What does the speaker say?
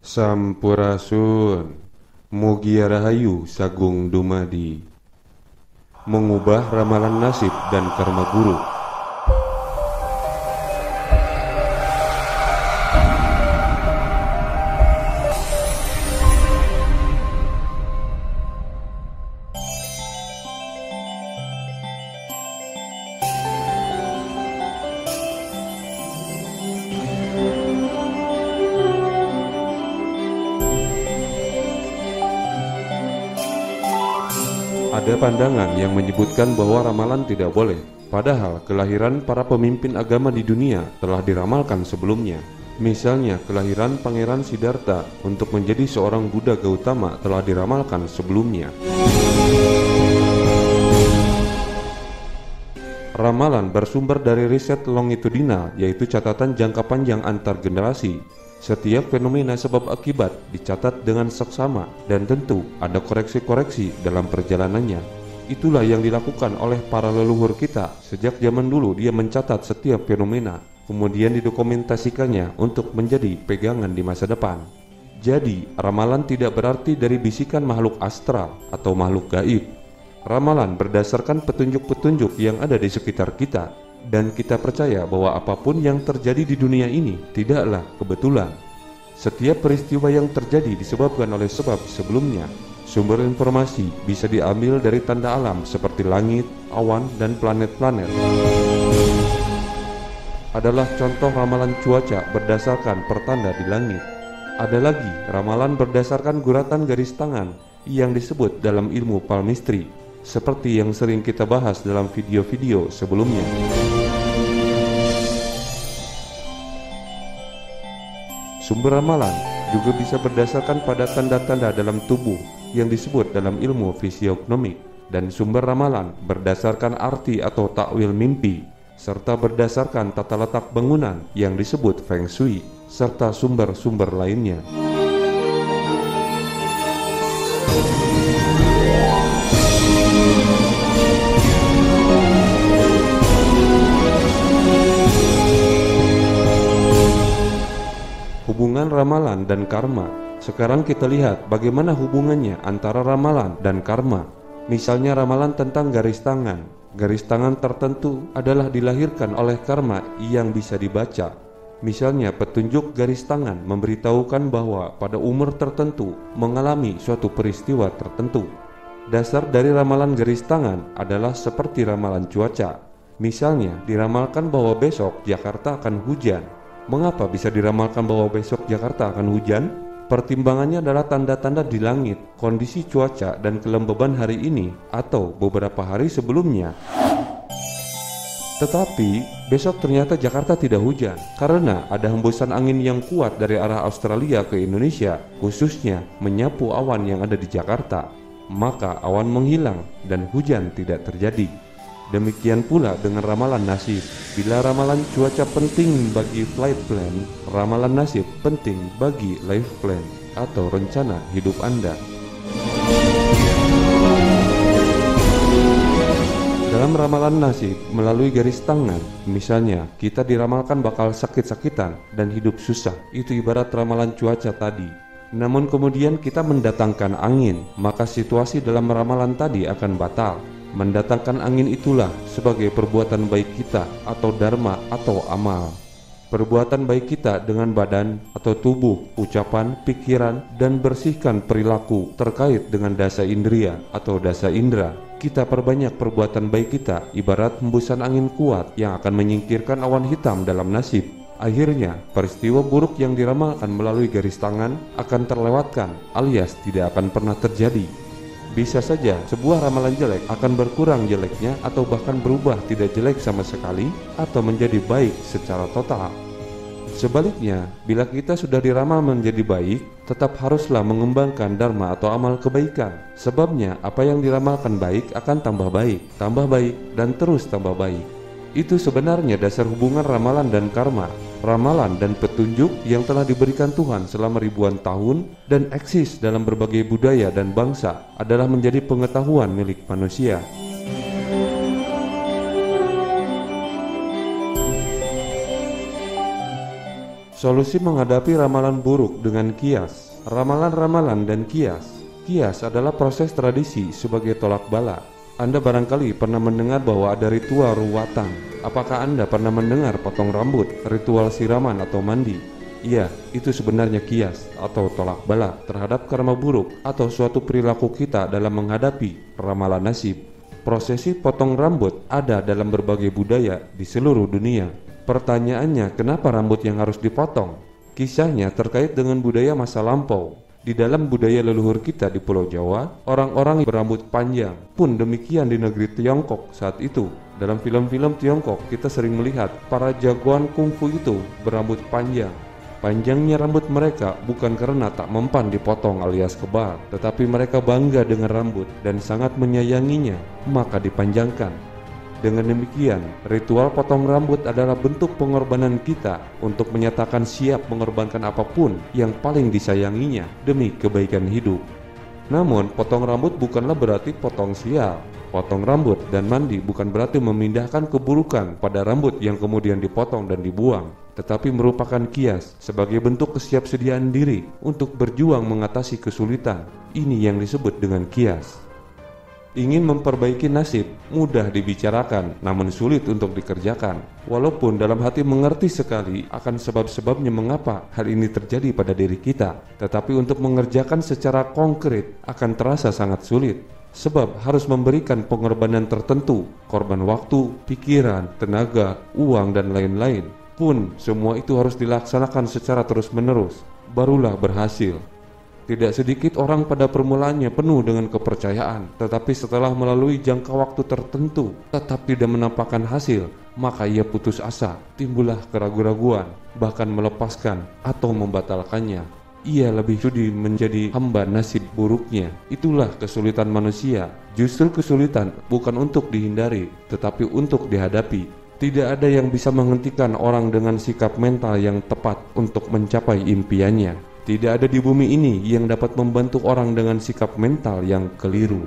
Sampurasun, Mugia Rahayu Sagung Dumadi, mengubah ramalan nasib dan karma buruk. Ada pandangan yang menyebutkan bahwa ramalan tidak boleh, padahal kelahiran para pemimpin agama di dunia telah diramalkan sebelumnya. Misalnya, kelahiran Pangeran Siddhartha untuk menjadi seorang Buddha Gautama telah diramalkan sebelumnya. Ramalan bersumber dari riset longitudinal, yaitu catatan jangka panjang antar generasi. Setiap fenomena sebab akibat dicatat dengan seksama dan tentu ada koreksi-koreksi dalam perjalanannya. Itulah yang dilakukan oleh para leluhur kita. Sejak zaman dulu dia mencatat setiap fenomena, kemudian didokumentasikannya untuk menjadi pegangan di masa depan. Jadi, ramalan tidak berarti dari bisikan makhluk astral atau makhluk gaib. Ramalan berdasarkan petunjuk-petunjuk yang ada di sekitar kita. Dan kita percaya bahwa apapun yang terjadi di dunia ini tidaklah kebetulan. Setiap peristiwa yang terjadi disebabkan oleh sebab sebelumnya. Sumber informasi bisa diambil dari tanda alam seperti langit, awan, dan planet-planet. Adalah contoh ramalan cuaca berdasarkan pertanda di langit. Ada lagi ramalan berdasarkan guratan garis tangan yang disebut dalam ilmu palmistry, seperti yang sering kita bahas dalam video-video sebelumnya. Sumber ramalan juga bisa berdasarkan pada tanda-tanda dalam tubuh yang disebut dalam ilmu fisiognomik, dan sumber ramalan berdasarkan arti atau takwil mimpi, serta berdasarkan tata letak bangunan yang disebut feng shui, serta sumber-sumber lainnya. Hubungan ramalan dan karma. Sekarang kita lihat bagaimana hubungannya antara ramalan dan karma. Misalnya ramalan tentang garis tangan. Garis tangan tertentu adalah dilahirkan oleh karma yang bisa dibaca. Misalnya petunjuk garis tangan memberitahukan bahwa pada umur tertentu mengalami suatu peristiwa tertentu. Dasar dari ramalan garis tangan adalah seperti ramalan cuaca. Misalnya diramalkan bahwa besok Jakarta akan hujan. Mengapa bisa diramalkan bahwa besok Jakarta akan hujan? Pertimbangannya adalah tanda-tanda di langit, kondisi cuaca, dan kelembaban hari ini atau beberapa hari sebelumnya. Tetapi besok ternyata Jakarta tidak hujan karena ada hembusan angin yang kuat dari arah Australia ke Indonesia, khususnya menyapu awan yang ada di Jakarta. Maka awan menghilang dan hujan tidak terjadi. Demikian pula dengan ramalan nasib. Bila ramalan cuaca penting bagi flight plan, ramalan nasib penting bagi life plan atau rencana hidup Anda. Dalam ramalan nasib melalui garis tangan, misalnya kita diramalkan bakal sakit-sakitan dan hidup susah. Itu ibarat ramalan cuaca tadi. Namun kemudian kita mendatangkan angin, maka situasi dalam ramalan tadi akan batal. Mendatangkan angin itulah sebagai perbuatan baik kita atau dharma atau amal. Perbuatan baik kita dengan badan atau tubuh, ucapan, pikiran, dan bersihkan perilaku terkait dengan dasa indria atau dasa indera. Kita perbanyak perbuatan baik kita ibarat hembusan angin kuat yang akan menyingkirkan awan hitam dalam nasib. Akhirnya, peristiwa buruk yang diramalkan melalui garis tangan akan terlewatkan alias tidak akan pernah terjadi. Bisa saja sebuah ramalan jelek akan berkurang jeleknya atau bahkan berubah tidak jelek sama sekali atau menjadi baik secara total. Sebaliknya, bila kita sudah diramal menjadi baik, tetap haruslah mengembangkan dharma atau amal kebaikan. Sebabnya apa yang diramalkan baik akan tambah baik, dan terus tambah baik. Itu sebenarnya dasar hubungan ramalan dan karma. Ramalan dan petunjuk yang telah diberikan Tuhan selama ribuan tahun dan eksis dalam berbagai budaya dan bangsa adalah menjadi pengetahuan milik manusia. Solusi menghadapi ramalan buruk dengan kias. Ramalan-ramalan dan kias. Kias adalah proses tradisi sebagai tolak bala. Anda barangkali pernah mendengar bahwa ada ritual ruwatan. Apakah Anda pernah mendengar potong rambut, ritual siraman atau mandi? Iya, itu sebenarnya kias atau tolak bala terhadap karma buruk atau suatu perilaku kita dalam menghadapi ramalan nasib. Prosesi potong rambut ada dalam berbagai budaya di seluruh dunia. Pertanyaannya, kenapa rambut yang harus dipotong? Kisahnya terkait dengan budaya masa lampau. Di dalam budaya leluhur kita di Pulau Jawa, orang-orang berambut panjang. Pun demikian di negeri Tiongkok saat itu. Dalam film-film Tiongkok, kita sering melihat para jagoan kungfu itu berambut panjang. Panjangnya rambut mereka bukan karena tak mempan dipotong alias kebal, tetapi mereka bangga dengan rambut dan sangat menyayanginya, maka dipanjangkan. Dengan demikian, ritual potong rambut adalah bentuk pengorbanan kita untuk menyatakan siap mengorbankan apapun yang paling disayanginya demi kebaikan hidup. Namun, potong rambut bukanlah berarti potong sial. Potong rambut dan mandi bukan berarti memindahkan keburukan pada rambut yang kemudian dipotong dan dibuang, tetapi merupakan kias sebagai bentuk kesiapsediaan diri untuk berjuang mengatasi kesulitan. Ini yang disebut dengan kias. Ingin memperbaiki nasib mudah dibicarakan, namun sulit untuk dikerjakan. Walaupun dalam hati mengerti sekali akan sebab-sebabnya mengapa hal ini terjadi pada diri kita, tetapi untuk mengerjakan secara konkret akan terasa sangat sulit. Sebab harus memberikan pengorbanan tertentu, korban waktu, pikiran, tenaga, uang, dan lain-lain. Pun semua itu harus dilaksanakan secara terus-menerus, barulah berhasil. Tidak sedikit orang pada permulaannya penuh dengan kepercayaan, tetapi setelah melalui jangka waktu tertentu tetap tidak menampakkan hasil, maka ia putus asa, timbullah keraguan-raguan, bahkan melepaskan atau membatalkannya. Ia lebih sudi menjadi hamba nasib buruknya. Itulah kesulitan manusia. Justru kesulitan bukan untuk dihindari, tetapi untuk dihadapi. Tidak ada yang bisa menghentikan orang dengan sikap mental yang tepat untuk mencapai impiannya. Tidak ada di bumi ini yang dapat membantu orang dengan sikap mental yang keliru.